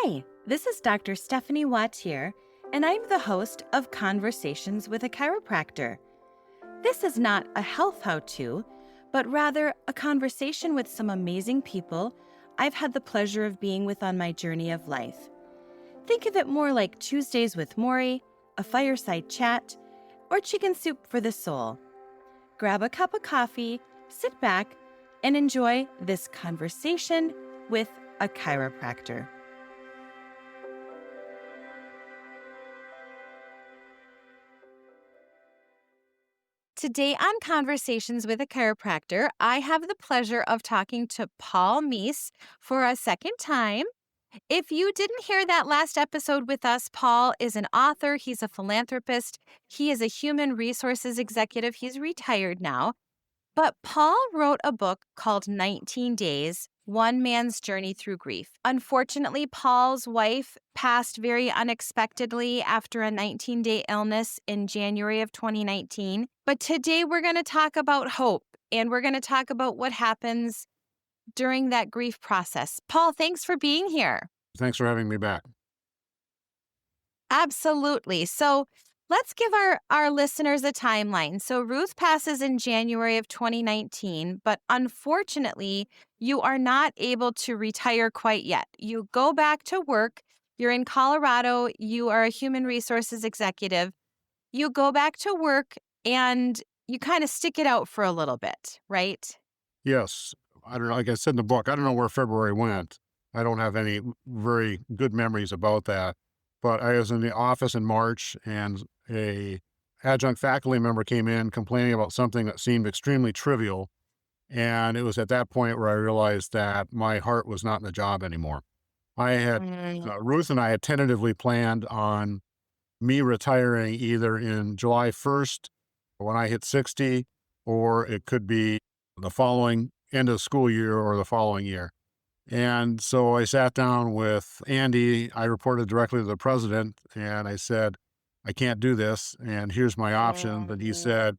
Hi, this is Dr. Stephanie Wattier, and I'm the host of Conversations with a Chiropractor. This is not a health how-to, but rather a conversation with some amazing people I've had the pleasure of being with on my journey of life. Think of it more like Tuesdays with Maury, a fireside chat, or chicken soup for the soul. Grab a cup of coffee, sit back, and enjoy this conversation with a chiropractor. Today on Conversations with a Chiropractor, I have the pleasure of talking to Paul Meese for a second time. If you didn't hear that last episode with us, Paul is an author, he's a philanthropist, he is a human resources executive, he's retired now. But Paul wrote a book called 19 Days, One Man's Journey Through Grief. Unfortunately, Paul's wife passed very unexpectedly after a 19-day illness in January of 2019. But today we're going to talk about hope, and we're going to talk about what happens during that grief process. Paul, thanks for being here. Thanks for having me back. Absolutely. So let's give our listeners a timeline. So Ruth passes in January of 2019, but unfortunately, you are not able to retire quite yet. You go back to work. You're in Colorado. You are a human resources executive. You go back to work and you kind of stick it out for a little bit, right? Yes, I don't know. Like I said in the book, I don't know where February went. I don't have any very good memories about that. But I was in the office in March, and a adjunct faculty member came in complaining about something that seemed extremely trivial. And it was at that point where I realized that my heart was not in the job anymore. Ruth and I had tentatively planned on me retiring either in July 1st when I hit 60, or it could be the following end of the school year or the following year. And so I sat down with Andy. I reported directly to the president and I said, I can't do this. And here's my option. And he said,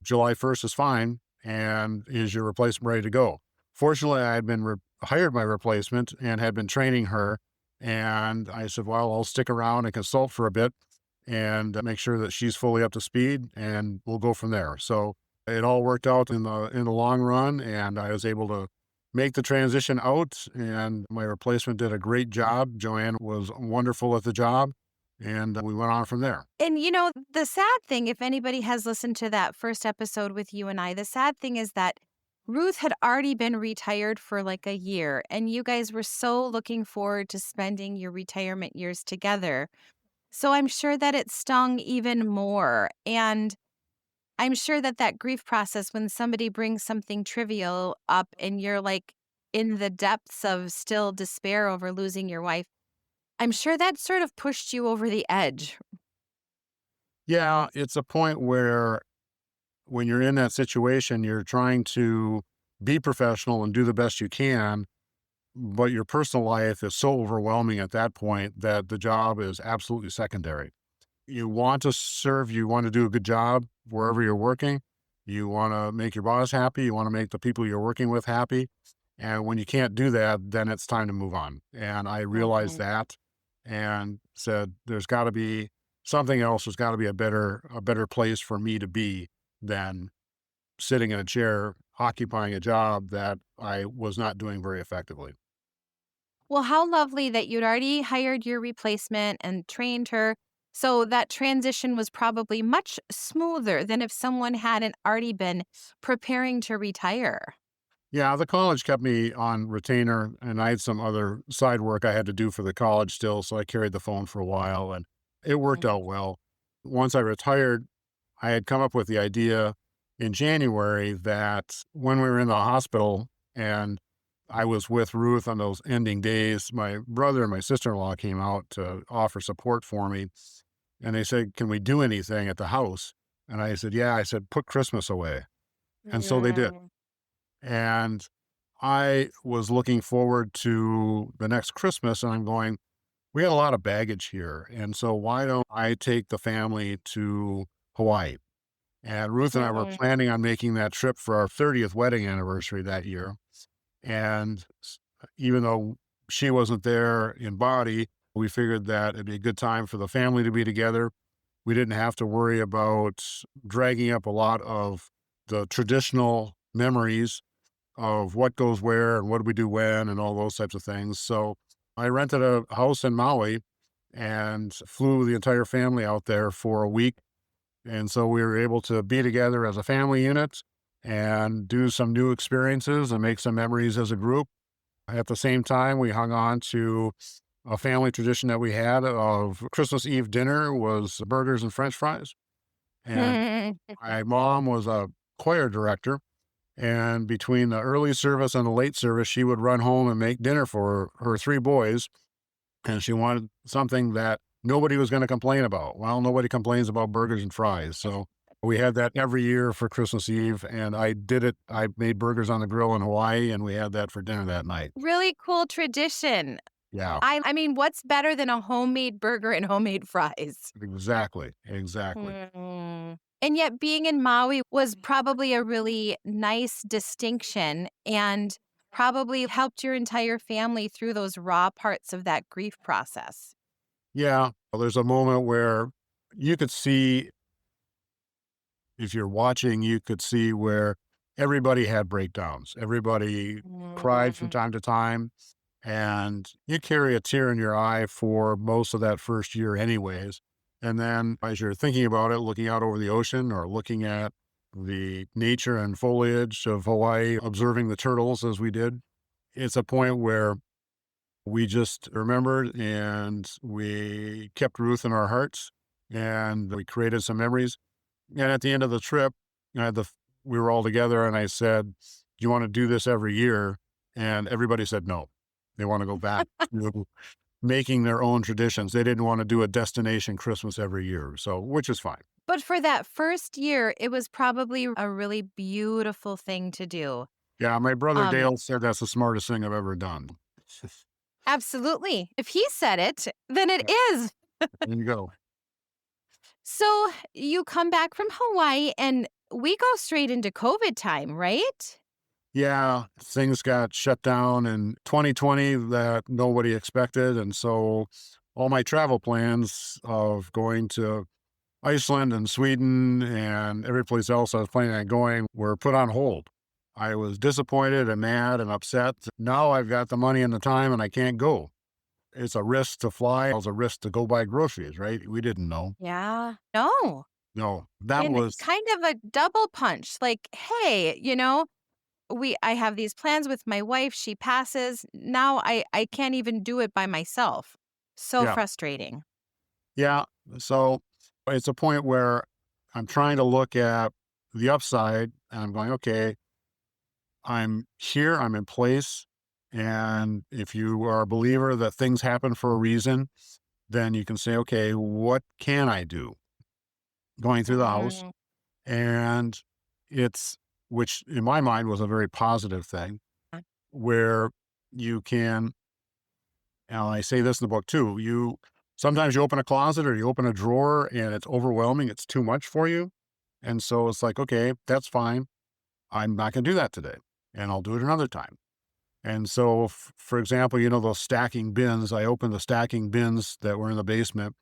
July 1st is fine. And is your replacement ready to go? Fortunately, I had been hired my replacement and had been training her. And I said, well, I'll stick around and consult for a bit and make sure that she's fully up to speed, and we'll go from there. So it all worked out in the long run, and I was able to make the transition out, and my replacement did a great job. Joanne was wonderful at the job, and we went on from there. And the sad thing, if anybody has listened to that first episode with you and I, the sad thing is that Ruth had already been retired for like a year, and you guys were so looking forward to spending your retirement years together. So I'm sure that it stung even more. And I'm sure that grief process, when somebody brings something trivial up and you're like in the depths of still despair over losing your wife, I'm sure that sort of pushed you over the edge. Yeah, it's a point where when you're in that situation, you're trying to be professional and do the best you can, but your personal life is so overwhelming at that point that the job is absolutely secondary. You want to serve, you want to do a good job wherever you're working. You want to make your boss happy. You want to make the people you're working with happy. And when you can't do that, then it's time to move on. And I realized that and said, there's got to be something else. There's got to be a better place for me to be than sitting in a chair, occupying a job that I was not doing very effectively. Well, how lovely that you'd already hired your replacement and trained her. So that transition was probably much smoother than if someone hadn't already been preparing to retire. Yeah, the college kept me on retainer, and I had some other side work I had to do for the college still, so I carried the phone for a while, and it worked out well. Once I retired, I had come up with the idea in January that when we were in the hospital and I was with Ruth on those ending days, my brother and my sister-in-law came out to offer support for me, and they said, can we do anything at the house? And I said, yeah. I said, put Christmas away. And so they did. And I was looking forward to the next Christmas, and I'm going, we had a lot of baggage here. And so why don't I take the family to Hawaii? And Ruth and I were planning on making that trip for our 30th wedding anniversary that year. And even though she wasn't there in body, we figured that it'd be a good time for the family to be together. We didn't have to worry about dragging up a lot of the traditional memories of what goes where and what do we do when and all those types of things. So I rented a house in Maui and flew the entire family out there for a week. And so we were able to be together as a family unit and do some new experiences and make some memories as a group. At the same time, we hung on to a family tradition that we had of Christmas Eve dinner was burgers and French fries. And my mom was a choir director. And between the early service and the late service, she would run home and make dinner for her three boys. And she wanted something that nobody was going to complain about. Well, nobody complains about burgers and fries. So we had that every year for Christmas Eve. And I did it. I made burgers on the grill in Hawaii, and we had that for dinner that night. Really cool tradition. Yeah, I mean, what's better than a homemade burger and homemade fries? exactly. Exactly. Mm. And yet being in Maui was probably a really nice distinction and probably helped your entire family through those raw parts of that grief process. Yeah. Well, there's a moment where you could see, if you're watching, you could see where everybody had breakdowns. Everybody cried from Mm. time to time. And you carry a tear in your eye for most of that first year, anyways. And then as you're thinking about it, looking out over the ocean or looking at the nature and foliage of Hawaii, observing the turtles as we did, it's a point where we just remembered and we kept Ruth in our hearts and we created some memories. And at the end of the trip, I had the we were all together and I said, "Do you want to do this every year?" And everybody said no. They want to go back to making their own traditions. They didn't want to do a destination Christmas every year. So, which is fine. But for that first year, it was probably a really beautiful thing to do. Yeah, my brother Um, Dale said that's the smartest thing I've ever done. Absolutely. If he said it, then it Yeah, is. there you go. So you come back from Hawaii and we go straight into COVID time, right? Yeah, things got shut down in 2020 that nobody expected. And so all my travel plans of going to Iceland and Sweden and every place else I was planning on going were put on hold. I was disappointed and mad and upset. Now I've got the money and the time and I can't go. It's a risk to fly. It's a risk to go buy groceries, right? We didn't know. Yeah. No. No, that And was, kind of a double punch. Like, hey, I have these plans with my wife, she passes. Now I can't even do it by myself. So yeah, frustrating. yeah. So it's a point where I'm trying to look at the upside and I'm going, okay, I'm here, I'm in place. And if you are a believer that things happen for a reason, then you can say, okay, what can I do going through the house? Mm. And it's, which in my mind was a very positive thing, where you can, and I say this in the book too, sometimes you open a closet or you open a drawer and it's overwhelming, it's too much for you. And so it's like, okay, that's fine. I'm not going to do that today and I'll do it another time. And so, for example, those stacking bins, I opened the stacking bins that were in the basement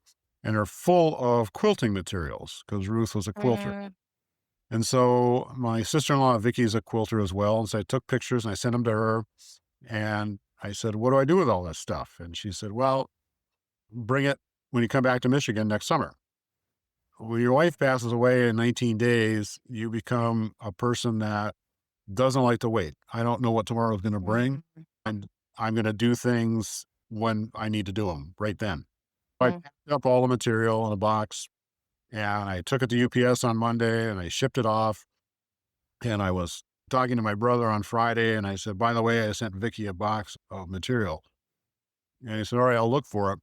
and they're full of quilting materials because Ruth was a quilter. Mm. And so my sister-in-law, Vicky, is a quilter as well. And so I took pictures and I sent them to her. And I said, what do I do with all this stuff? And she said, well, bring it when you come back to Michigan next summer. When your wife passes away in 19 days, you become a person that doesn't like to wait. I don't know what tomorrow is going to bring. Mm. And I'm going to do things when I need to do them right then. I Mm. packed up all the material in a box and I took it to UPS on Monday and I shipped it off. And I was talking to my brother on Friday and I said, by the way, I sent Vicky a box of material. And he said, all right, I'll look for it.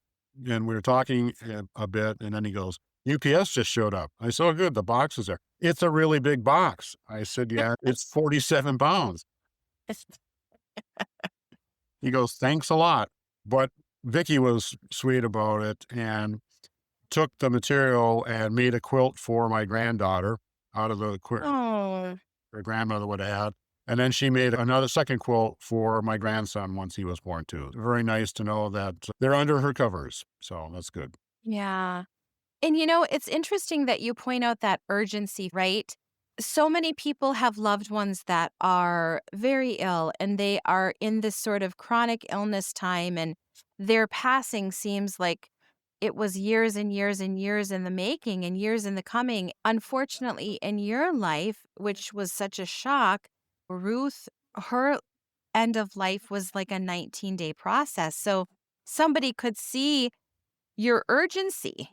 And we were talking a bit. And then he goes, UPS just showed up. I said, oh, good. The box is there. It's a really big box. I said, yeah, it's 47 pounds. He goes, thanks a lot. But Vicky was sweet about it and took the material and made a quilt for my granddaughter out of the quilt Oh. her grandmother would have had. And then she made another second quilt for my grandson once he was born too. Very nice to know that they're under her covers. So that's good. Yeah. And it's interesting that you point out that urgency, right? So many people have loved ones that are very ill and they are in this sort of chronic illness time, and their passing seems like it was years and years and years in the making and years in the coming. Unfortunately, in your life, which was such a shock, Ruth, her end of life was like a 19-day process. So somebody could see your urgency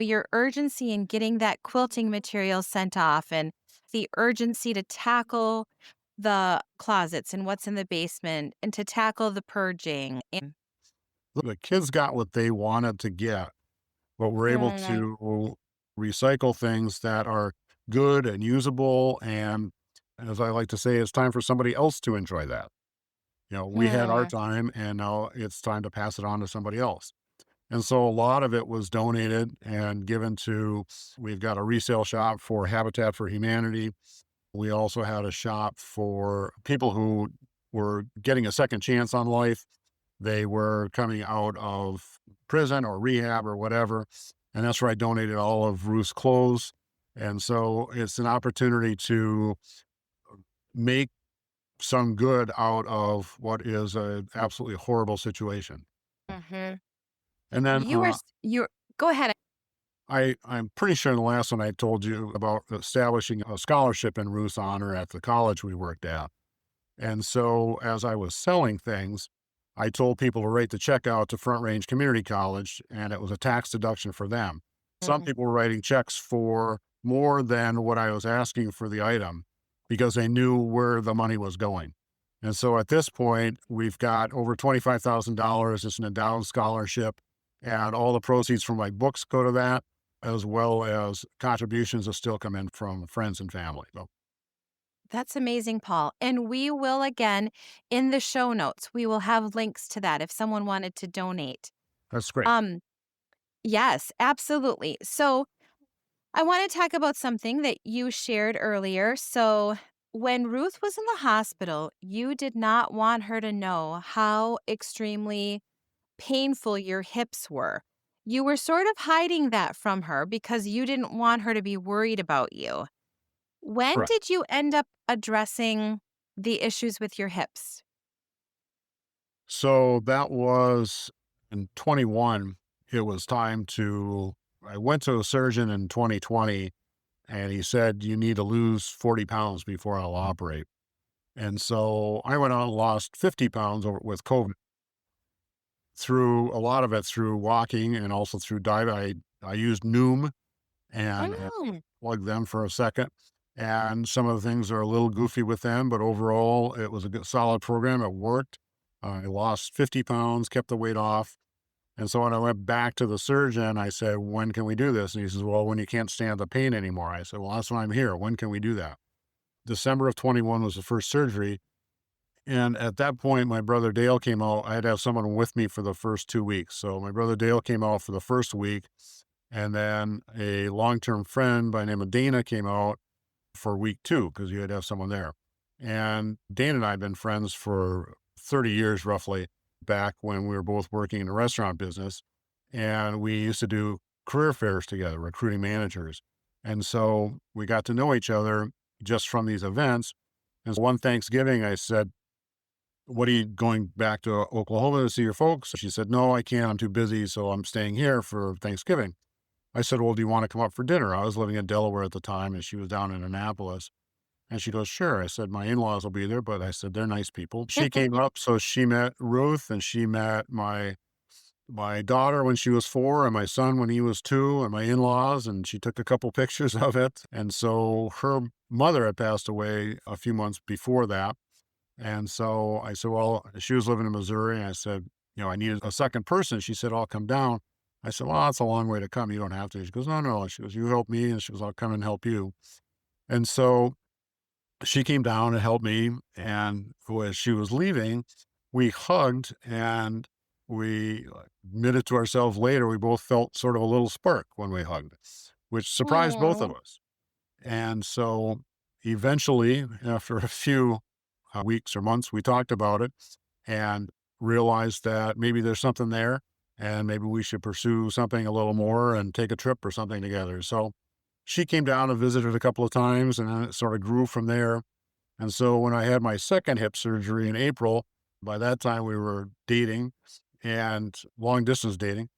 in getting that quilting material sent off, and the urgency to tackle the closets and what's in the basement and to tackle the purging. And The kids got what they wanted to get, but we're able Mm, to recycle things that are good and usable. And as I like to say, it's time for somebody else to enjoy that. We had our mm, time and now it's time to pass it on to somebody else. And so a lot of it was donated and given to, we've got a resale shop for Habitat for Humanity. We also had a shop for people who were getting a second chance on life. They were coming out of prison or rehab or whatever. And that's where I donated all of Ruth's clothes. And so it's an opportunity to make some good out of what is a absolutely horrible situation. mhm. And then You go ahead. I'm pretty sure the last one I told you about establishing a scholarship in Ruth's honor at the college we worked at. And so as I was selling things, I told people to write the check out to Front Range Community College, and it was a tax deduction for them. Some Mm, people were writing checks for more than what I was asking for the item because they knew where the money was going. And so at this point, we've got over $25,000. It's an endowed scholarship, and all the proceeds from my books go to that, as well as contributions that still come in from friends and family. So that's amazing, Paul. And we will, again, in the show notes, we will have links to that if someone wanted to donate. that's great. Um, yes, absolutely. So I want to talk about something that you shared earlier. So, when Ruth was in the hospital, you did not want her to know how extremely painful your hips were. You were sort of hiding that from her because you didn't want her to be worried about you. When Correct. did you end up addressing the issues with your hips? So that was in 21. It was time to, I went to a surgeon in 2020 and he said, you need to lose 40 pounds before I'll operate. And so I went out and lost 50 pounds with COVID through a lot of it through walking and also through diet. I used Noom and Oh, plugged them for a second. And some of the things are a little goofy with them, but overall, it was a good, solid program. It worked. I lost 50 pounds, kept the weight off. And so when I went back to the surgeon, I said, when can we do this? And he says, well, when you can't stand the pain anymore. I said, well, that's why I'm here. When can we do that? December of 21 was the first surgery. And at that point, my brother Dale came out. I had to have someone with me for the first 2 weeks. So my brother Dale came out for the first week. And then a long term friend by the name of Dana came out for week two because you had to have someone there. And Dana and I had been friends for 30 years roughly back when we were both working in the restaurant business. And we used to do career fairs together, recruiting managers. And so we got to know each other just from these events. And so one Thanksgiving, I said, what are you going back to Oklahoma to see your folks? She said, no, I can't. I'm too busy. So I'm staying here for Thanksgiving. I said, well, do you want to come up for dinner? I was living in Delaware at the time and she was down in Annapolis. And she goes, sure. I said, my in-laws will be there, but I said, they're nice people. She came up. So she met Ruth and she met my daughter when she was 4 and my son when he was 2 and my in-laws. And she took a couple pictures of it. And so her mother had passed away a few months before that. And so I said, well, she was living in Missouri. And I said, I needed a second person. She said, I'll come down. I said, well, that's a long way to come. You don't have to. She goes, no, no. She goes, you help me. And she goes, I'll come and help you. And so she came down and helped me. And as she was leaving, we hugged and we admitted to ourselves later, we both felt sort of a little spark when we hugged, which surprised both of oh, us. And so eventually, after a few weeks or months, we talked about it and realized that maybe there's something there and maybe we should pursue something a little more and take a trip or something together. So she came down and visited a couple of times and then it sort of grew from there. And so when I had my second hip surgery in April, by that time we were dating and long distance dating.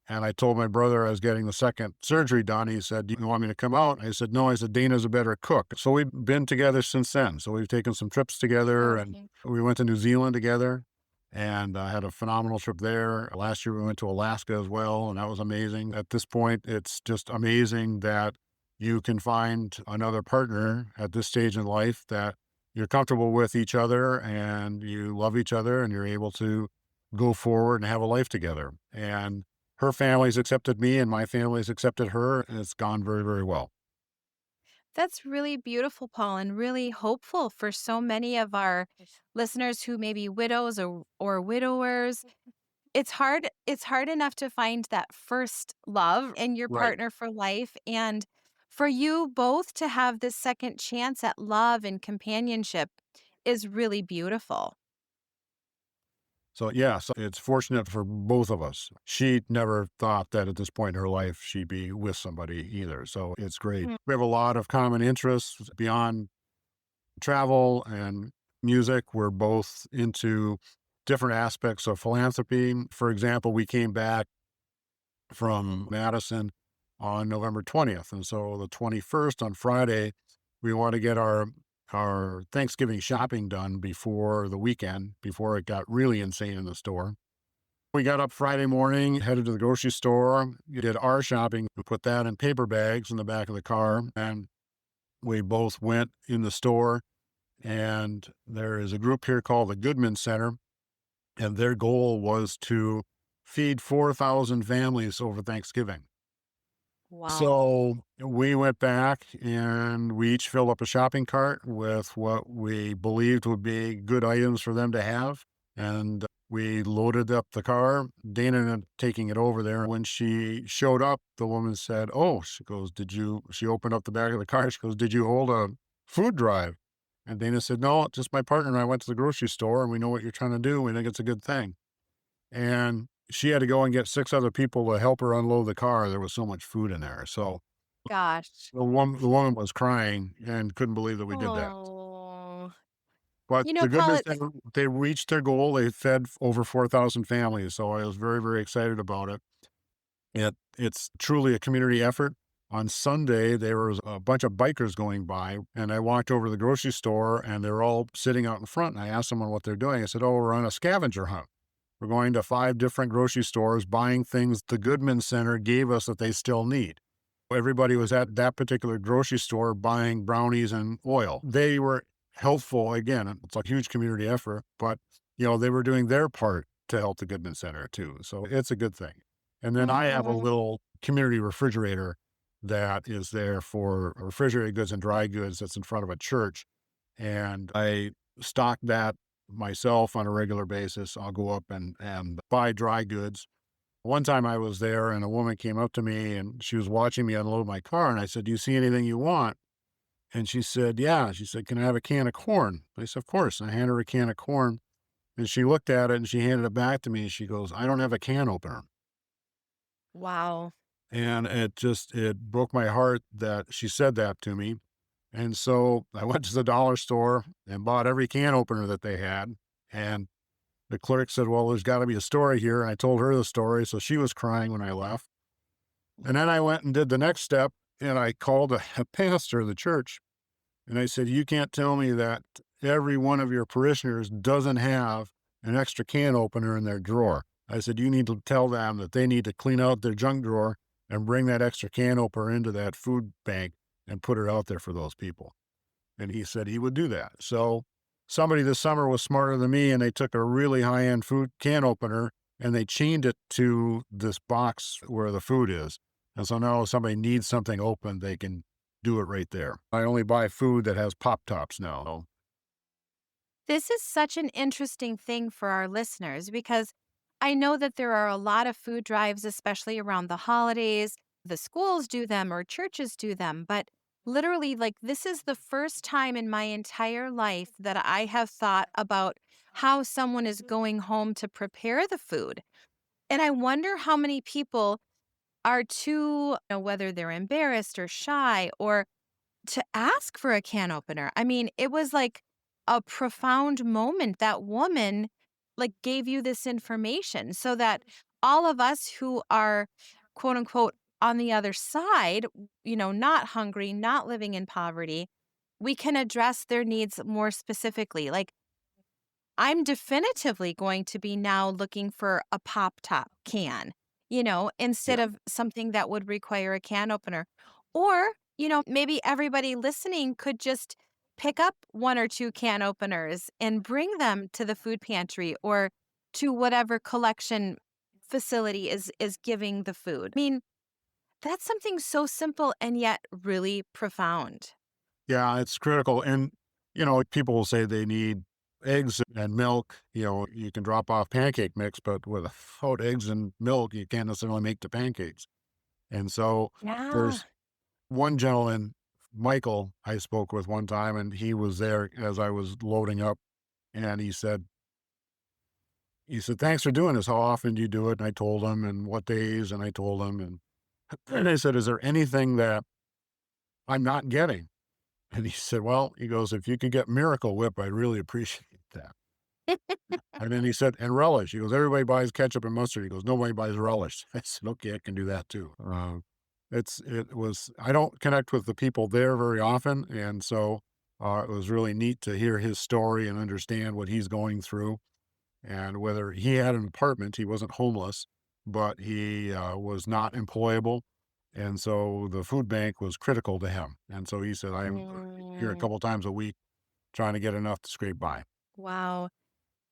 And I told my brother I was getting the second surgery done. He said, "Do you want me to come out?" I said, "No." I said, "Dana's a better cook." So we've been together since then. So we've taken some trips together and Okay. we went to New Zealand together and had a phenomenal trip there. Last year we went to Alaska as well, and that was amazing. At this point, it's just amazing that you can find another partner at this stage in life that you're comfortable with each other and you love each other and you're able to go forward and have a life together. And her family's accepted me and my family's accepted her, and it's gone very, very well. That's really beautiful, Paul, and really hopeful for so many of our listeners who may be widows or widowers. It's hard enough to find that first love and your Right. partner for life, and for you both to have this second chance at love and companionship is really beautiful. So, yeah, so it's fortunate for both of us. She never thought that at this point in her life she'd be with somebody either. So it's great. Mm. We have a lot of common interests beyond travel and music. We're both into different aspects of philanthropy. For example, we came back from Madison on November 20th. And so the 21st on Friday, we want to get our Thanksgiving shopping done before the weekend, before it got really insane in the store. We got up Friday morning, headed to the grocery store, did our shopping, we put that in paper bags in the back of the car, and we both went in the store. And there is a group here called the Goodman Center, and their goal was to feed 4,000 families over Thanksgiving. Wow. So we went back and we each filled up a shopping cart with what we believed would be good items for them to have. And we loaded up the car. Dana ended up taking it over there. When she showed up, the woman said, "Oh," she goes, she opened up the back of the car. She goes, "Did you hold a food drive?" And Dana said, "No, just my partner and I went to the grocery store and we know what you're trying to do. We think it's a good thing." And she had to go and get 6 other people to help her unload the car. There was so much food in there. So Gosh. the woman was crying and couldn't believe that we did that. Oh. But You know, the Paul, goodness it's that they reached their goal. They fed over 4,000 families. So I was very, very excited about it. It's truly a community effort. On Sunday, there was a bunch of bikers going by, and I walked over to the grocery store, and they're all sitting out in front. And I asked someone what they're doing. I said, "Oh, we're on a scavenger hunt. We're going to 5 different grocery stores, buying things the Goodman Center gave us that they still need." Everybody was at that particular grocery store buying brownies and oil. They were helpful. Again, it's a huge community effort, but they were doing their part to help the Goodman Center too. So it's a good thing. And then I have a Mhm. little community refrigerator that is there for refrigerated goods and dry goods that's in front of a church. And I stock that myself on a regular basis. I'll go up and buy dry goods. One time I was there and a woman came up to me and she was watching me unload my car. And I said, "Do you see anything you want?" And she said, "Yeah." She said, "Can I have a can of corn?" I said, "Of course." And I handed her a can of corn and she looked at it and she handed it back to me. And she goes, "I don't have a can opener." Wow. And it broke my heart that she said that to me. And so I went to the dollar store and bought every can opener that they had. And the clerk said, "Well, there's got to be a story here." And I told her the story. So she was crying when I left. And then I went and did the next step and I called a pastor of the church and I said, "You can't tell me that every one of your parishioners doesn't have an extra can opener in their drawer." I said, "You need to tell them that they need to clean out their junk drawer and bring that extra can opener into that food bank and put it out there for those people." And he said he would do that. So somebody this summer was smarter than me and they took a really high end food can opener and they chained it to this box where the food is. And so now if somebody needs something open, they can do it right there. I only buy food that has pop tops now. This is such an interesting thing for our listeners because I know that there are a lot of food drives, especially around the holidays. The schools do them or churches do them, but Literally, like, this is the first time in my entire life that I have thought about how someone is going home to prepare the food. And I wonder how many people are too, whether they're embarrassed or shy or to ask for a can opener. I mean, it was like a profound moment. That woman like gave you this information so that all of us who are quote unquote on the other side, not hungry, not living in poverty, we can address their needs more specifically. Like I'm definitively going to be now looking for a pop top can, instead Yeah. of something that would require a can opener. Or, maybe everybody listening could just pick up one or two can openers and bring them to the food pantry or to whatever collection facility is giving the food. I mean, that's something so simple and yet really profound. Yeah, it's critical. And, people will say they need eggs and milk. You can drop off pancake mix, but without eggs and milk, you can't necessarily make the pancakes. And so Yeah. there's one gentleman, Michael, I spoke with one time, and he was there as I was loading up. And he said, "Thanks for doing this. How often do you do it?" And I told him, and what days, and I told him. And I said, "Is there anything that I'm not getting?" And he said, "Well," he goes, "if you could get Miracle Whip, I'd really appreciate that." And then he said, "And relish." He goes, "Everybody buys ketchup and mustard." He goes, "Nobody buys relish." I said, "Okay, I can do that too." I don't connect with the people there very often. And so it was really neat to hear his story and understand what he's going through. And whether he had an apartment, he wasn't homeless, but he was not employable. And so the food bank was critical to him. And so he said, "I'm here a Mm, couple times a week trying to get enough to scrape by." wow.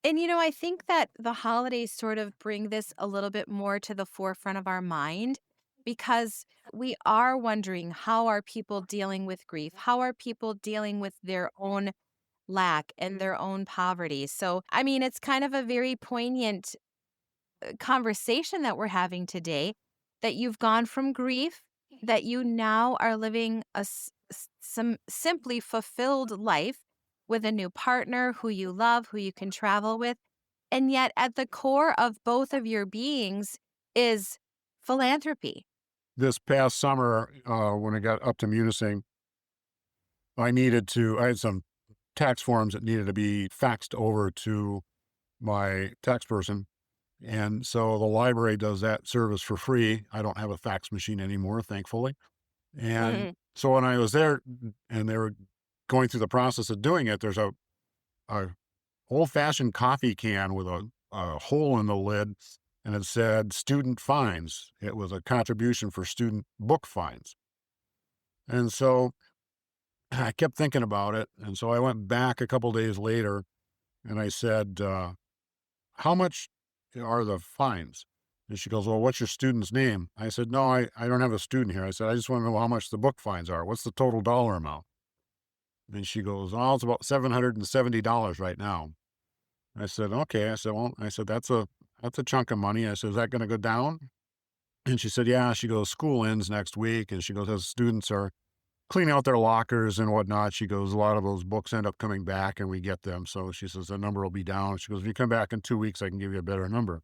And, I think that the holidays sort of bring this a little bit more to the forefront of our mind because we are wondering, how are people dealing with grief? How are people dealing with their own lack and their own poverty? So, I mean, it's kind of a very poignant conversation that we're having today, that you've gone from grief, that you now are living some simply fulfilled life with a new partner who you love, who you can travel with. And yet, at the core of both of your beings is philanthropy. This past summer, when I got up to Munising, I had some tax forms that needed to be faxed over to my tax person. And so the library does that service for free. I don't have a fax machine anymore, thankfully. And Mhm. so when I was there and they were going through the process of doing it, there's a old fashioned coffee can with a hole in the lid, and it said student fines. It was a contribution for student book fines. And so I kept thinking about it. And so I went back a couple days later and I said, "How much are the fines?" And she goes, "Well, what's your student's name?" I said, "No, I don't have a student here." I said, "I just want to know how much the book fines are. What's the total dollar amount?" And she goes, "Oh, it's about $770 right now." I said, "Okay." I said, "Well," I said, that's a chunk of money." I said, "Is that going to go down?" And she said, "Yeah." She goes, "School ends next week." And she goes, "As students are cleaning out their lockers and whatnot," she goes, "a lot of those books end up coming back and we get them." So she says, "The number will be down." She goes, "If you come back in 2 weeks, I can give you a better number."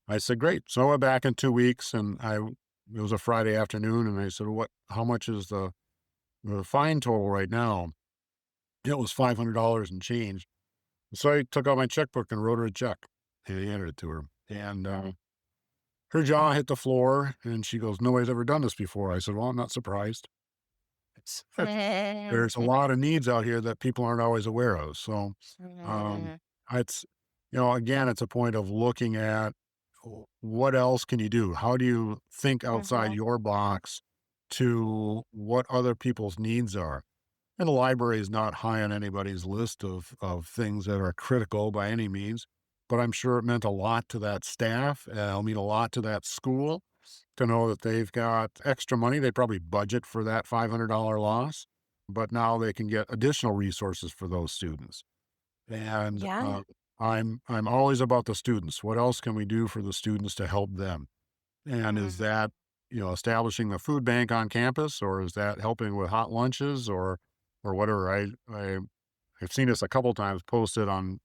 I said, "Great." So I went back in 2 weeks it was a Friday afternoon. And I said, how much is the fine total right now? It was $500 and change. So I took out my checkbook and wrote her a check and handed it to her. And her jaw hit the floor and she goes, "Nobody's ever done this before." I said, "Well, I'm not surprised." It's there's a lot of needs out here that people aren't always aware of. So, um, Mhm. it's, again, it's a point of looking at what else can you do? How do you think outside Mhm. your box to what other people's needs are? And the library is not high on anybody's list of things that are critical by any means, but I'm sure it meant a lot to that staff. It'll mean a lot to that school to know that they've got extra money. They probably budget for that $500 loss, but now they can get additional resources for those students. And Yeah. I'm always about the students. What else can we do for the students to help them? And is Mhm. that establishing the food bank on campus, or is that helping with hot lunches or whatever? I've seen this a couple times posted on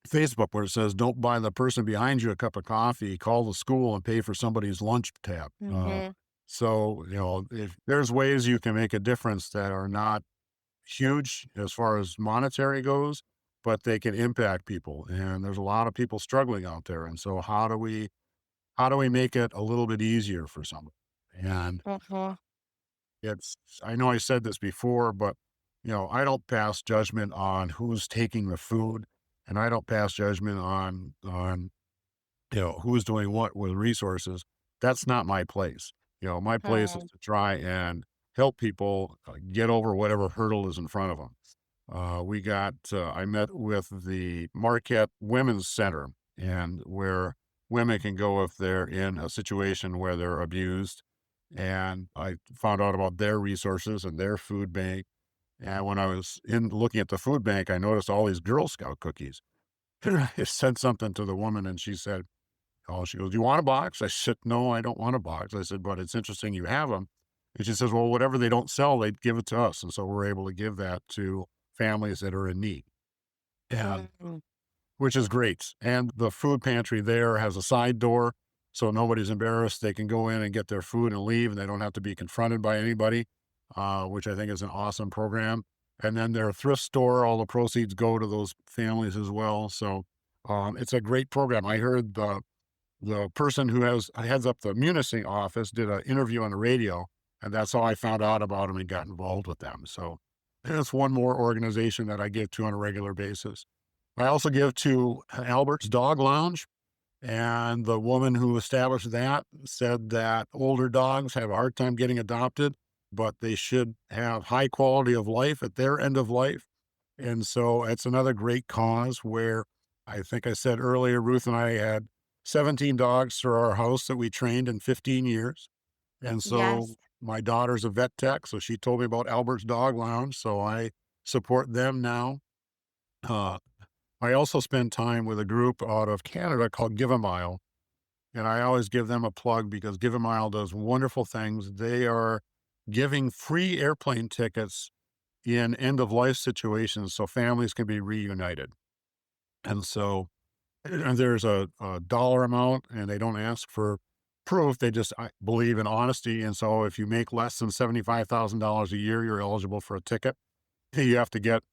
Facebook where it says, "Don't buy the person behind you a cup of coffee. Call the school and pay for somebody's lunch tab." Mhm. So if there's ways you can make a difference that are not huge as far as monetary goes, but they can impact people, and there's a lot of people struggling out there. And so, how do we make it a little bit easier for somebody? And Mhm. it's I know I said this before, but I don't pass judgment on who's taking the food, and I don't pass judgment on who's doing what with resources. That's not my place. My place is Mhm. to try and help people get over whatever hurdle is in front of them. I met with the Marquette Women's Center, and where women can go if they're in a situation where they're abused. And I found out about their resources and their food bank. And when I was in looking at the food bank, I noticed all these Girl Scout cookies. I said something to the woman, and she said, "Oh," she goes, "Do you want a box?" I said, "No, I don't want a box." I said, "But it's interesting you have them." And she says, "Well, whatever they don't sell, they give it to us." And so we're able to give that to families that are in need. And Mhm. which is great. And the food pantry there has a side door, so nobody's embarrassed. They can go in and get their food and leave, and they don't have to be confronted by anybody, which I think is an awesome program. And then their thrift store, all the proceeds go to those families as well. So it's a great program. I heard the person who heads up the Munising office did an interview on the radio, and that's how I found out about them and got involved with them. So it's one more organization that I give to on a regular basis. I also give to Albert's Dog Lounge, and the woman who established that said that older dogs have a hard time getting adopted, but they should have high quality of life at their end of life. And so it's another great cause where I think I said earlier, Ruth and I had 17 dogs through our house that we trained in 15 years. And so Yes. my daughter's a vet tech, so she told me about Albert's Dog Lounge, so I support them now. Uh, I also spend time with a group out of Canada called Give a Mile, and I always give them a plug because Give a Mile does wonderful things. They are giving free airplane tickets in end of life situations so families can be reunited. And so and there's a dollar amount, and they don't ask for proof. They just believe in honesty. And so if you make less than $75,000 a year, you're eligible for a ticket. You have to get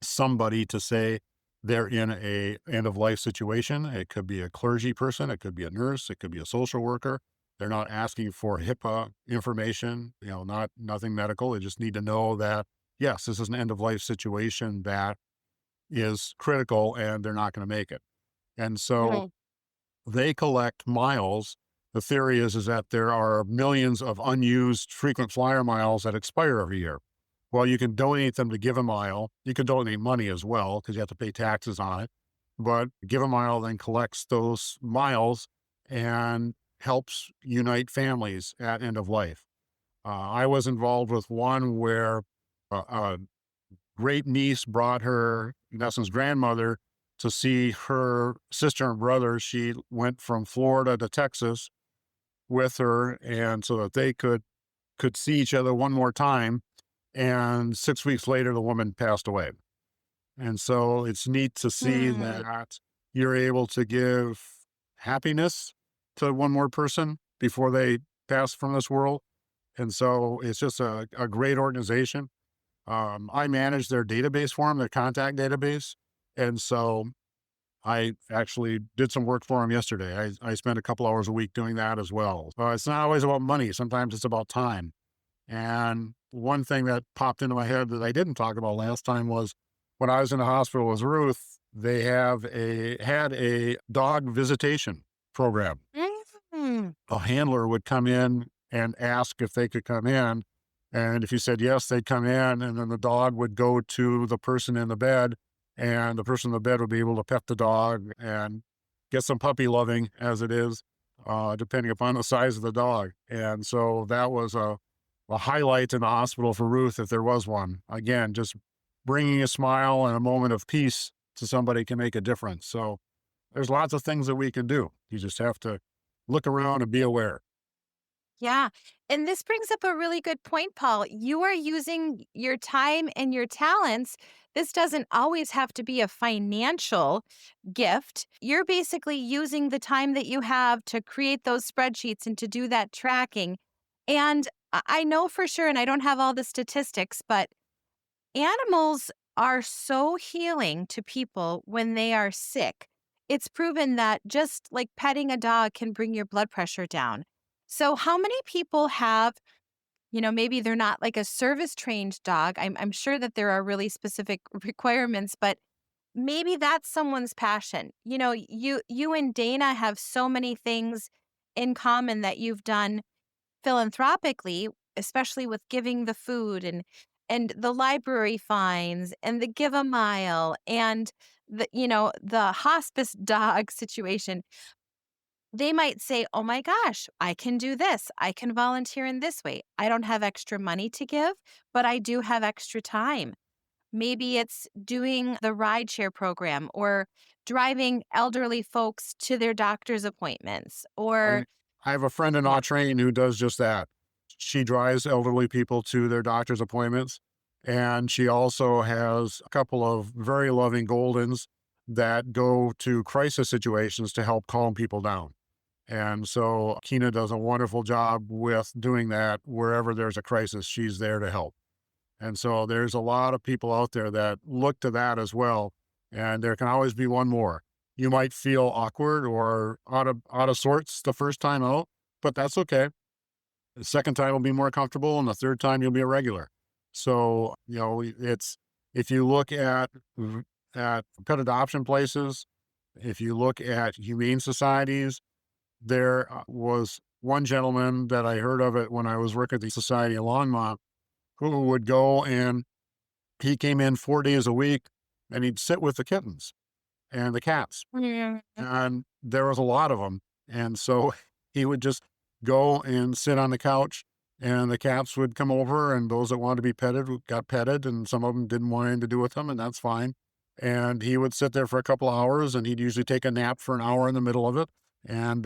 somebody to say they're in a end of life situation. It could be a clergy person, it could be a nurse, it could be a social worker. They're not asking for HIPAA information, nothing medical. They just need to know that yes, this is an end of life situation that is critical and they're not going to make it. And so Mhm. they collect miles. The theory is that there are millions of unused frequent flyer miles that expire every year. Well, you can donate them to Give a Mile. You can donate money as well because you have to pay taxes on it. But Give a Mile then collects those miles and helps unite families at end of life. I was involved with one where a great niece brought her, in essence, grandmother to see her sister and brother. She went from Florida to Texas with her, and so that they could see each other one more time. And 6 weeks later, the woman passed away. And so it's neat to see Hmm. that you're able to give happiness to one more person before they pass from this world. And so it's just a great organization. I manage their database for them, their contact database. And so I actually did some work for them yesterday. I spent a couple hours a week doing that as well. It's not always about money. Sometimes it's about time. And one thing that popped into my head that I didn't talk about last time was when I was in the hospital with Ruth, they had a dog visitation program. Mhm. A handler would come in and ask if they could come in. And if you said yes, they'd come in. And then the dog would go to the person in the bed, and the person in the bed would be able to pet the dog and get some puppy loving, as it is, depending upon the size of the dog. And so that was a highlight in the hospital for Ruth, if there was one. Again, just bringing a smile and a moment of peace to somebody can make a difference. So there's lots of things that we can do. You just have to look around and be aware. Yeah. And this brings up a really good point, Paul. You are using your time and your talents. This doesn't always have to be a financial gift. You're basically using the time that you have to create those spreadsheets and to do that tracking. And I know for sure, and I don't have all the statistics, but animals are so healing to people when they are sick. It's proven that just like petting a dog can bring your blood pressure down. So, how many people have, maybe they're not like a service trained dog? I'm sure that there are really specific requirements, but maybe that's someone's passion. You and Dana have so many things in common that you've done philanthropically, especially with giving the food and the library fines and the give a mile and the hospice dog situation. They might say, "Oh my gosh, I can do this. I can volunteer in this way. I don't have extra money to give, but I do have extra time." Maybe it's doing the rideshare program or driving elderly folks to their doctor's appointments or I I have a friend in yeah. Autrain who does just that. She drives elderly people to their doctor's appointments, and she also has a couple of very loving Goldens that go to crisis situations to help calm people down. And so Kina does a wonderful job with doing that wherever there's a crisis, she's there to help. And so there's a lot of people out there that look to that as well. And there can always be one more. You might feel awkward or out of sorts the first time out, but that's okay. The second time will be more comfortable, and the third time you'll be a regular. So it's if you look at pet adoption places, if you look at humane societies, there was one gentleman that I heard of it when I was working at the society in Longmont who would go and he came in 4 days a week, and he'd sit with the kittens and the cats, Mm. and there was a lot of them. And so he would just go and sit on the couch, and the cats would come over, and those that wanted to be petted got petted, and some of them didn't want anything to do with them, and that's fine. And he would sit there for a couple of hours, and he'd usually take a nap for an hour in the middle of it, and,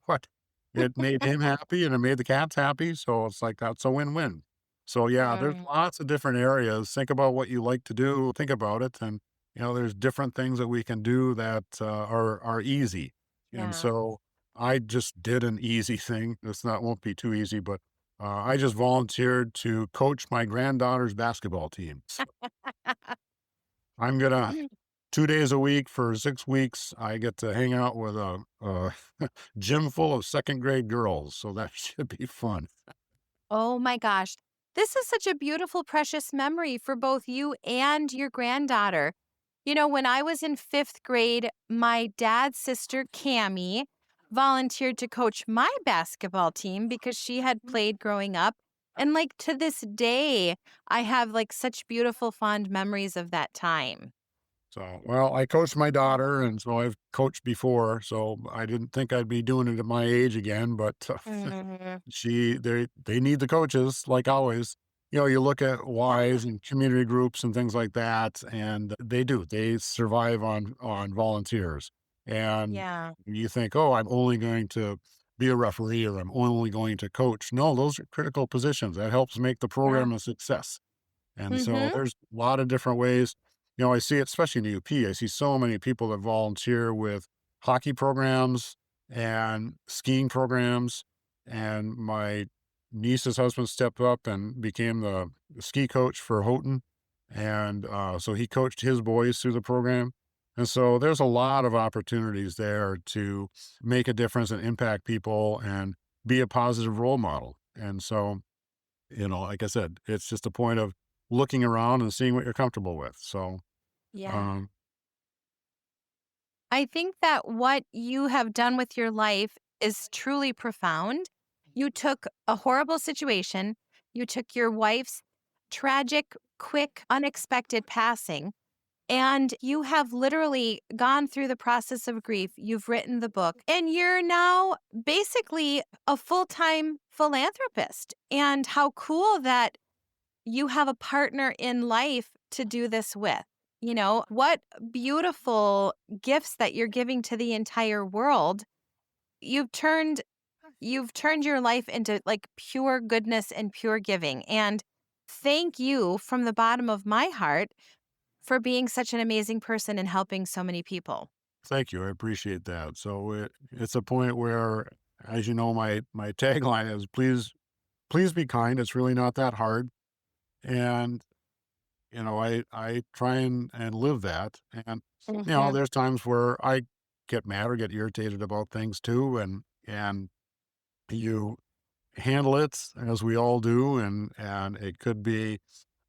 what? It made him happy, and it made the cats happy, so it's like that's a win-win. So, yeah, there's Mm. lots of different areas. Think about what you like to do, think about it, and, there's different things that we can do that, are easy. And Yeah. so I just did an easy thing. It's not won't be too easy, but, I just volunteered to coach my granddaughter's basketball team. So I'm gonna 2 days a week for 6 weeks, I get to hang out with a gym full of 2nd grade girls, so that should be fun. Oh my gosh. This is such a beautiful, precious memory for both you and your granddaughter. When I was in fifth grade, my dad's sister, Cammie, volunteered to coach my basketball team because she had played growing up. And like to this day, I have like such beautiful, fond memories of that time. So, well, I coached my daughter, and so I've coached before, so I didn't think I'd be doing it at my age again, but, Mhm. they need the coaches like always. You look at Y's and community groups and things like that, and they do. They survive on volunteers. And Yeah. you think, "Oh, I'm only going to be a referee or I'm only going to coach." No, those are critical positions. That helps make the Yeah. program a success. And so Hmm. there's a lot of different ways. I see it, especially in the UP. I see so many people that volunteer with hockey programs and skiing programs. And my niece's husband stepped up and became the ski coach for Houghton. And so he coached his boys through the program. And so there's a lot of opportunities there to make a difference and impact people and be a positive role model. And so like I said, it's just a point of looking around and seeing what you're comfortable with. So, Yeah. um, I think that what you have done with your life is truly profound. You took a horrible situation, you took your wife's tragic, quick, unexpected passing, and you have literally gone through the process of grief. You've written the book, and you're now basically a full time philanthropist. And how cool that you have a partner in life to do this with. What beautiful gifts that you're giving to the entire world. you've turned you've turned your life into like pure goodness and pure giving. And thank you from the bottom of my heart for being such an amazing person and helping so many people. Thank you, I appreciate that. So it's a point where, as you know, my tagline is please be kind. It's really not that hard, and I try and live that. And Mhm. there's times where I get mad or get irritated about things too, and you handle it as we all do, and it could be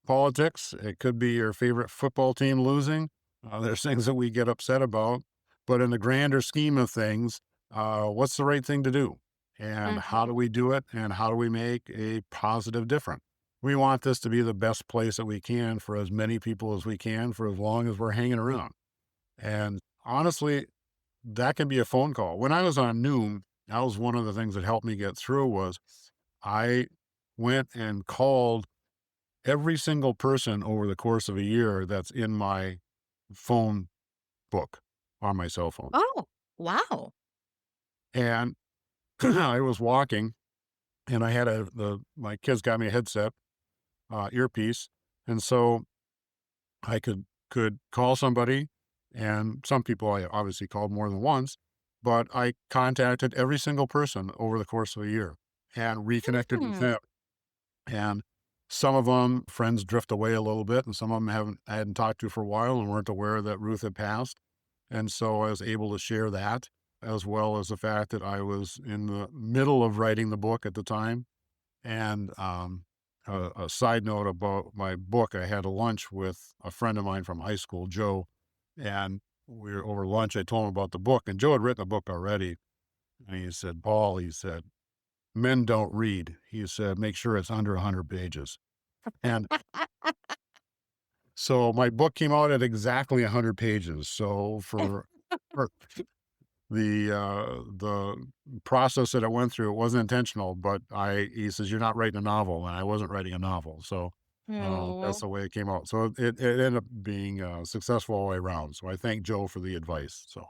politics. It could be your favorite football team losing. There's things that we get upset about, but in the grander scheme of things, what's the right thing to do? And how Mhm. do we do it? And how do we make a positive difference? We want this to be the best place that we can for as many people as we can for as long as we're hanging around. And honestly, that can be a phone call. When I was on Noom, that was one of the things that helped me get through was I went and called every single person over the course of a year that's in my phone book on my cell phone. Oh, wow. And I was walking and I had my kids got me a headset, earpiece. And so I could call somebody, and some people I obviously called more than once, but I contacted every single person over the course of a year and reconnected with Hmm. them. And some of them friends drift away a little bit, and some of them I hadn't talked to for a while and weren't aware that Ruth had passed. And so I was able to share that, as well as the fact that I was in the middle of writing the book at the time. And a side note about my book, I had a lunch with a friend of mine from high school, Joe, and we were over lunch. I told him about the book, and Joe had written a book already. And he said, Paul, he said, men don't read. He said, make sure it's under 100 pages. And so my book came out at exactly 100 pages. So for the process that I went through, it wasn't intentional, but he says, "You're not writing a novel," and I wasn't writing a novel. So, that's Oh. the way it came out. So it ended up being, successful all the way around. So I thank Joe for the advice. So,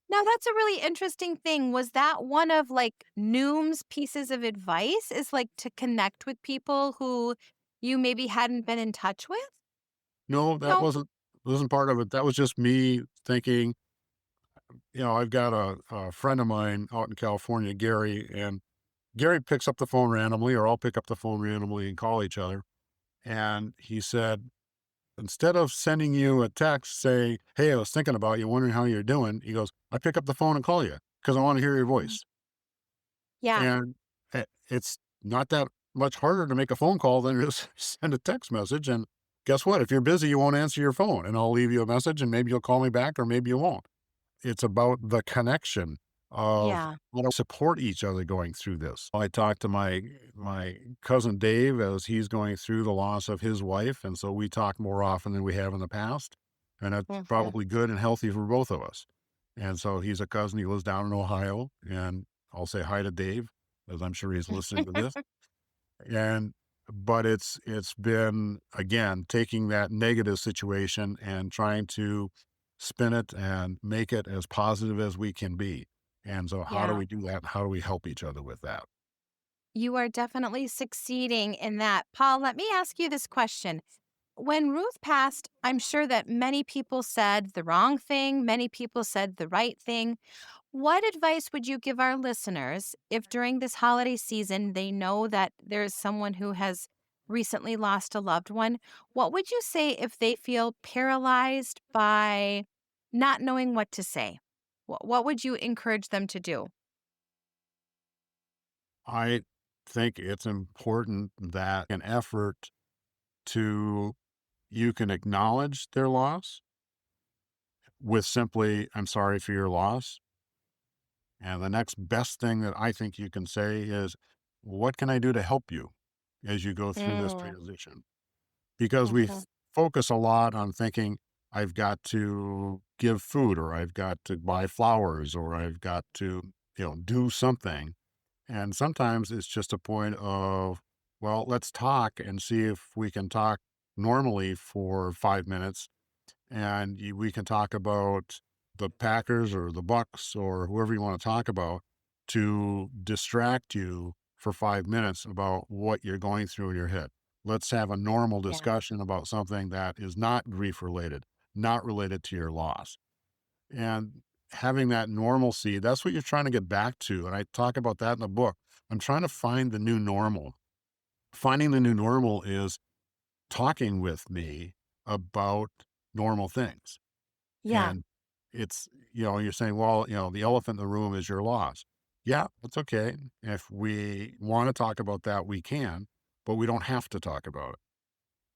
Now that's a really interesting thing. Was that one of like Noom's pieces of advice is like to connect with people who you maybe hadn't been in touch with? no, that No. wasn't part of it. That was just me thinking, I've got a friend of mine out in California, Gary, and Gary picks up the phone randomly, or I'll pick up the phone randomly and call each other. And he said, instead of sending you a text saying, "Hey, I was thinking about you, wondering how you're doing," he goes, "I pick up the phone and call you because I want to hear your Mm. voice." Yeah. And it's not that much harder to make a phone call than it is send a text message. And guess what? If you're busy, you won't answer your phone, and I'll leave you a message, and maybe you'll call me back, or maybe you won't. It's about the connection of Yeah. how to support each other going through this. I talked to my cousin Dave as he's going through the loss of his wife, and so we talk more often than we have in the past, and that's Mhm. probably good and healthy for both of us. And so he's a cousin, he lives down in Ohio, and I'll say hi to Dave, as I'm sure he's listening to this. And but it's been, again, taking that negative situation and trying to spin it and make it as positive as we can be. And so how do Yeah. we do that? How do we help each other with that? You are definitely succeeding in that. Paul, let me ask you this question. When Ruth passed, I'm sure that many people said the wrong thing, many people said the right thing. What advice would you give our listeners if during this holiday season they know that there's someone who has recently lost a loved one? What would you say if they feel paralyzed by not knowing what to say? What would you encourage them to do? I think it's important that an effort to you can acknowledge their loss with simply, I'm sorry for your loss. And the next best thing that I think you can say is, what can I do to help you as you go through this Mm, transition? Because mhm. focus a lot on thinking, I've got to give food, or I've got to buy flowers, or I've got to, do something. And sometimes it's just a point of, well, let's talk and see if we can talk normally for 5 minutes, and we can talk about the Packers or the Bucks or whoever you want to talk about to distract you for 5 minutes about what you're going through in your head. Let's have a normal Yeah. discussion about something that is not grief related, not related to your loss. And having that normalcy, that's what you're trying to get back to. And I talk about that in the book. I'm trying to find the new normal. Finding the new normal is talking with me about normal things. Yeah. And it's, you're saying, well, the elephant in the room is your loss. Yeah, that's okay. If we want to talk about that, we can, but we don't have to talk about it.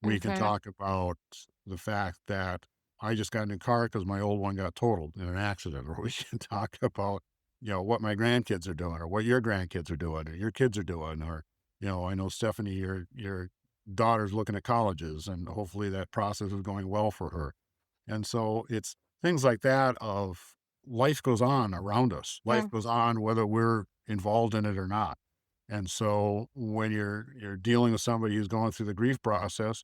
We can Mhm. talk about the fact that I just got a new car because my old one got totaled in an accident, or we can talk about, what my grandkids are doing, or what your grandkids are doing, or your kids are doing, or, I know Stephanie, your daughter's looking at colleges, and hopefully that process is going well for her. And so it's things like that of life goes on around us. Life Mm. goes on whether we're involved in it or not. And so when you're dealing with somebody who's going through the grief process,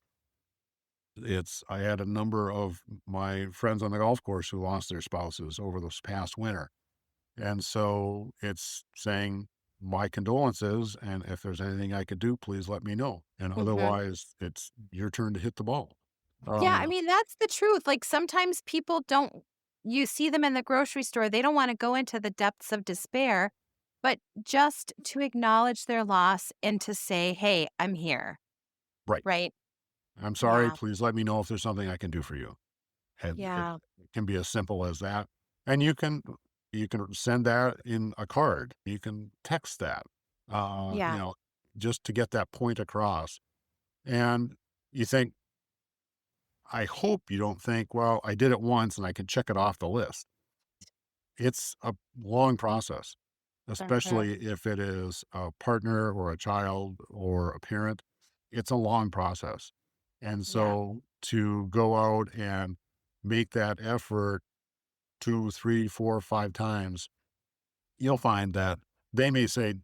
I had a number of my friends on the golf course who lost their spouses over this past winter. And so it's saying my condolences, and if there's anything I could do, please let me know. And Mhm. otherwise, it's your turn to hit the ball. Yeah, I Uh, mean, that's the truth. Like, sometimes people don't you see them in the grocery store, they don't wanna go into the depths of despair, but just to acknowledge their loss and to say, "Hey, I'm here." right. Right? I'm sorry. Yeah. Please let me know if there's something I can do for you. And Yeah. it can be as simple as that. And you can send that in a card. You can text that, Yeah. just to get that point across. And you think, I hope you don't think, well, I did it once and I can check it off the list. It's a long process, Mhm. especially if it is a partner or a child or a parent. It's a long process. And Yeah. so to go out and make that effort 2, 3, 4, 5 times, you'll find that they may say,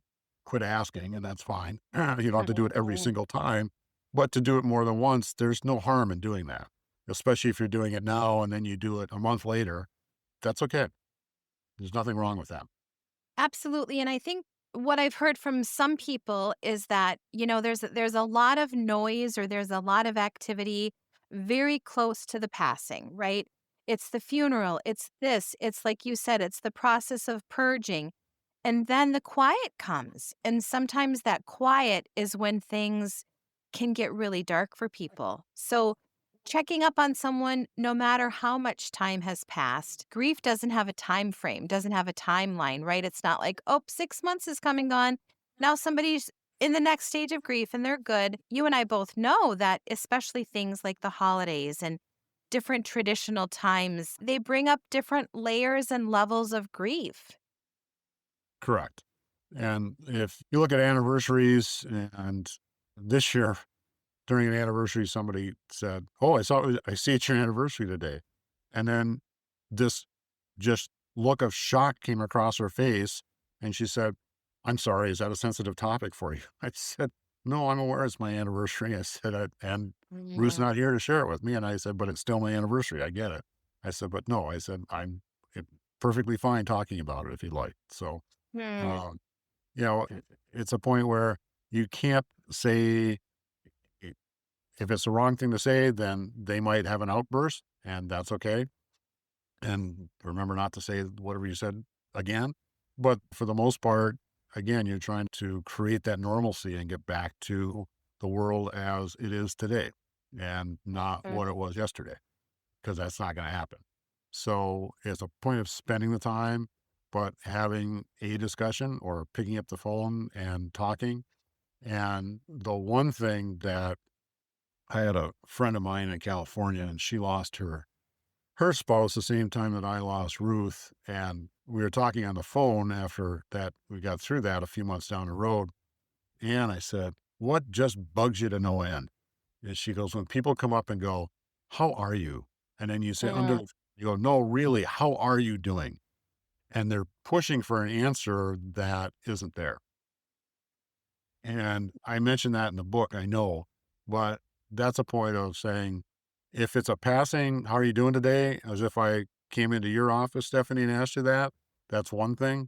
quit asking, and that's fine. You don't have to do it every Mhm. single time, but to do it more than once, there's no harm in doing that, especially if you're doing it now and then you do it a month later. That's okay. There's nothing wrong with that. Absolutely, and I think what I've heard from some people is that, there's a lot of noise or there's a lot of activity very close to the passing, right? It's the funeral, it's this, it's like you said, it's the process of purging. And then the quiet comes. And sometimes that quiet is when things can get really dark for people. So, checking up on someone no matter how much time has passed. Grief doesn't have a time frame, doesn't have a timeline, right? It's not like, "Oh, 6 months is coming on. Now somebody's in the next stage of grief and they're good." You and I both know that especially things like the holidays and different traditional times, they bring up different layers and levels of grief. Correct. And if you look at anniversaries, and this year during an anniversary, somebody said, "Oh, I see it's your anniversary today." And then this just look of shock came across her face, and she said, "I'm sorry, is that a sensitive topic for you?" I said, "No, I'm aware it's my anniversary." I said, "And Ruth's Mhm. not here to share it with me." And I said, "But it's still my anniversary. I get it." I said, "But no," I said, "I'm perfectly fine talking about it if you'd like." So, Hmm. um, it's a point where you can't say, if it's the wrong thing to say, then they might have an outburst, and that's okay. And remember not to say whatever you said again. But for the most part, again, you're trying to create that normalcy and get back to the world as it is today and not Mm. what it was yesterday, because that's not going to happen. So it's a point of spending the time, but having a discussion or picking up the phone and talking. And the one thing that I had a friend of mine in California, and she lost her spouse the same time that I lost Ruth. And we were talking on the phone after that. We got through that a few months down the road. And I said, "What just bugs you to no end?" And she goes, "When people come up and go, 'How are you?' And then you say, Mm. you go, 'No, really, how are you doing?' And they're pushing for an answer that isn't there." And I mentioned that in the book, I know, but that's a point of saying, if it's a passing, "How are you doing today?" as if I came into your office, Stephanie, and asked you that, that's one thing.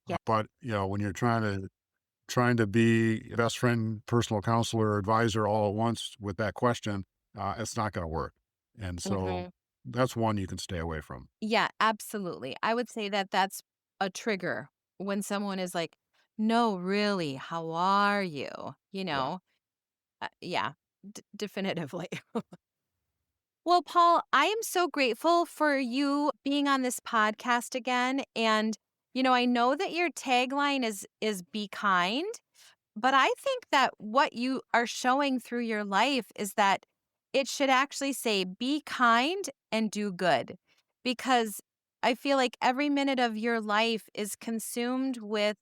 Yeah. But, when you're trying to be best friend, personal counselor, or advisor all at once with that question, it's not going to work. And so Mhm. that's one you can stay away from. Yeah, absolutely. I would say that that's a trigger when someone is like, "No, really, how are you?" You Yeah. know? Yeah, definitively. Well, Paul, I am so grateful for you being on this podcast again. And, I know that your tagline is be kind, but I think that what you are showing through your life is that it should actually say be kind and do good. Because I feel like every minute of your life is consumed with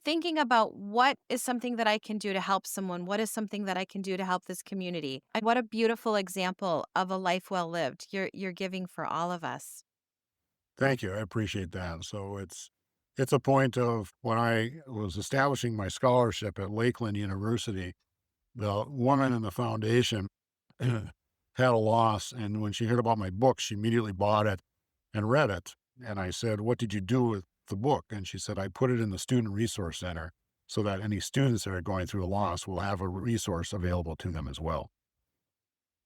thinking about what is something that I can do to help someone? What is something that I can do to help this community? And what a beautiful example of a life well lived you're giving for all of us. Thank you. I appreciate that. So it's a point of when I was establishing my scholarship at Lakeland University, the woman in the foundation had a loss, and when she heard about my book, she immediately bought it and read it. And I said, "What did you do with the book?" And she said, "I put it in the Student Resource Center so that any students that are going through a loss will have a resource available to them as well."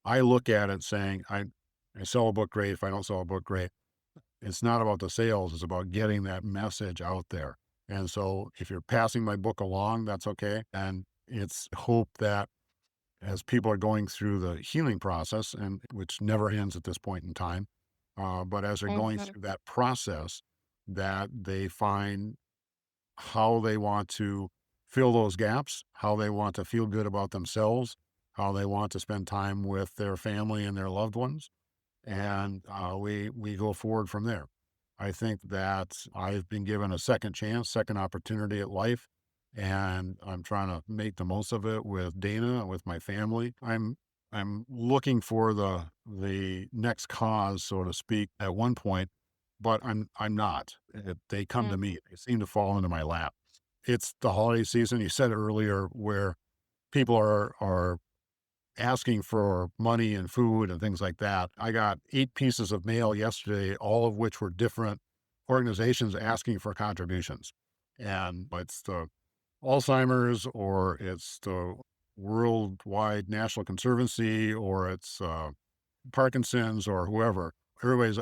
I look at it saying, I sell a book, great. If I don't sell a book, great. It's not about the sales, it's about getting that message out there. And so if you're passing my book along, that's okay. And it's hope that as people are going through the healing process, and which never ends at this point in time, but as they're going Mhm. through that process, that they find how they want to fill those gaps, how they want to feel good about themselves, how they want to spend time with their family and their loved ones, and we go forward from there. I think that I've been given a second chance, second opportunity at life, and I'm trying to make the most of it with Dana, with my family. I'm looking for the next cause, so to speak, at one point, but I'm not. They come to Mm. me. They seem to fall into my lap. It's the holiday season. You said earlier where people are asking for money and food and things like that. I got 8 pieces of mail yesterday, all of which were different organizations asking for contributions. And it's the Alzheimer's, or it's the Worldwide National Conservancy, or it's Parkinson's, or whoever. Everybody's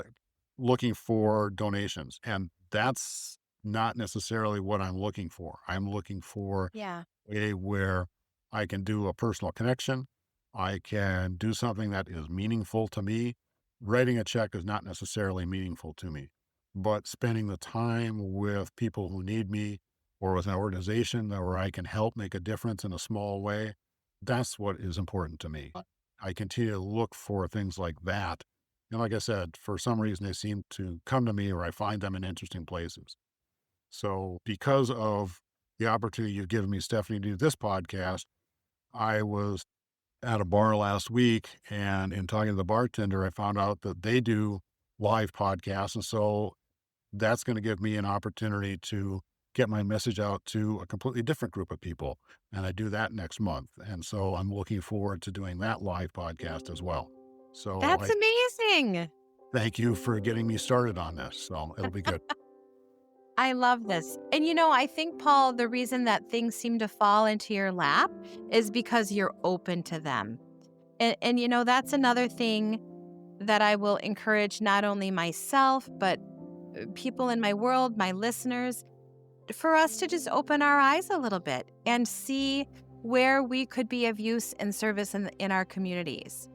looking for donations. And that's not necessarily what I'm looking for. I'm looking for Yeah. where I can do a personal connection. I can do something that is meaningful to me. Writing a check is not necessarily meaningful to me, but spending the time with people who need me, or with an organization where I can help make a difference in a small way, that's what is important to me. I continue to look for things like that. And like I said, for some reason, they seem to come to me, or I find them in interesting places. So, because of the opportunity you've given me, Stephanie, to do this podcast, I was at a bar last week, and in talking to the bartender, I found out that they do live podcasts. And so that's going to give me an opportunity to get my message out to a completely different group of people. And I do that next month. And so I'm looking forward to doing that live podcast as well. So That's I amazing. thank you for getting me started on this. So it'll be good. I love this. And I think, Paul, the reason that things seem to fall into your lap is because you're open to them. And that's another thing that I will encourage not only myself, but people in my world, my listeners, for us to just open our eyes a little bit and see where we could be of use and service in our communities.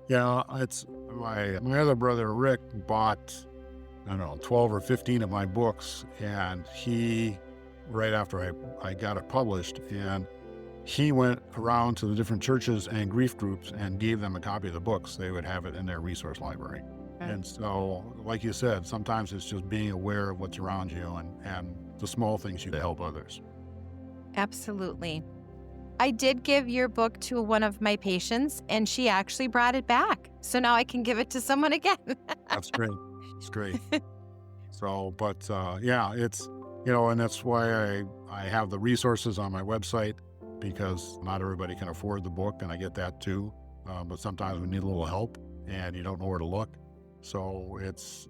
Yeah, it's my other brother Rick bought, I don't know, 12 or 15 of my books, and he, right after I got it published, and he went around to the different churches and grief groups and gave them a copy of the books. They would have it in their resource library. Mm. And so, like you said, sometimes it's just being aware of what's around you, and the small things you to help others. Absolutely. I did give your book to one of my patients, and she actually brought it back. So now I can give it to someone again. That's great. It's great. So, but yeah, and that's why I have the resources on my website, because not everybody can afford the book, and I get that too. But sometimes we need a little help, and you don't know where to look. So it's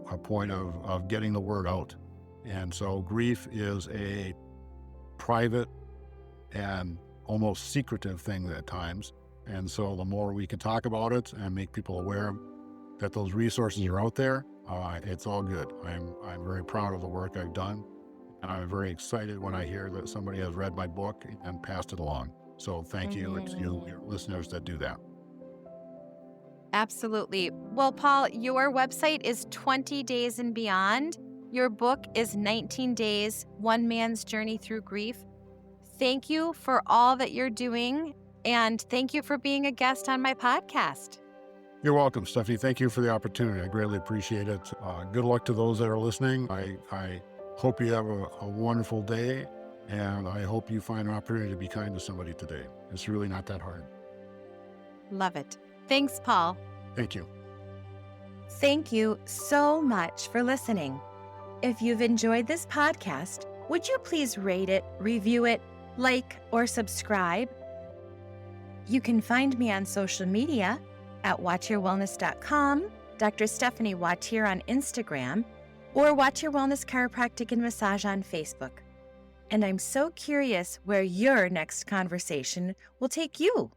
a point of getting the word out. And so grief is a private and almost secretive thing at times. And so the more we can talk about it and make people aware that those resources are out there, it's all good. I'm very proud of the work I've done, and I'm very excited when I hear that somebody has read my book and passed it along. So thank you to you, your listeners that do that. Absolutely. Well, Paul, your website is 20 Days and Beyond. Your book is 19 Days, One Man's Journey Through Grief. Thank you for all that you're doing, and thank you for being a guest on my podcast. You're welcome, Stephanie. Thank you for the opportunity. I greatly appreciate it. Good luck to those that are listening. I hope you have a wonderful day, and I hope you find an opportunity to be kind to somebody today. It's really not that hard. Love it. Thanks, Paul. Thank you. Thank you so much for listening. If you've enjoyed this podcast, would you please rate it, review it, like, or subscribe? You can find me on social media at watchyourwellness.com, Dr. Stephanie Wattier on Instagram, or Watch Your Wellness Chiropractic and Massage on Facebook. And I'm so curious where your next conversation will take you.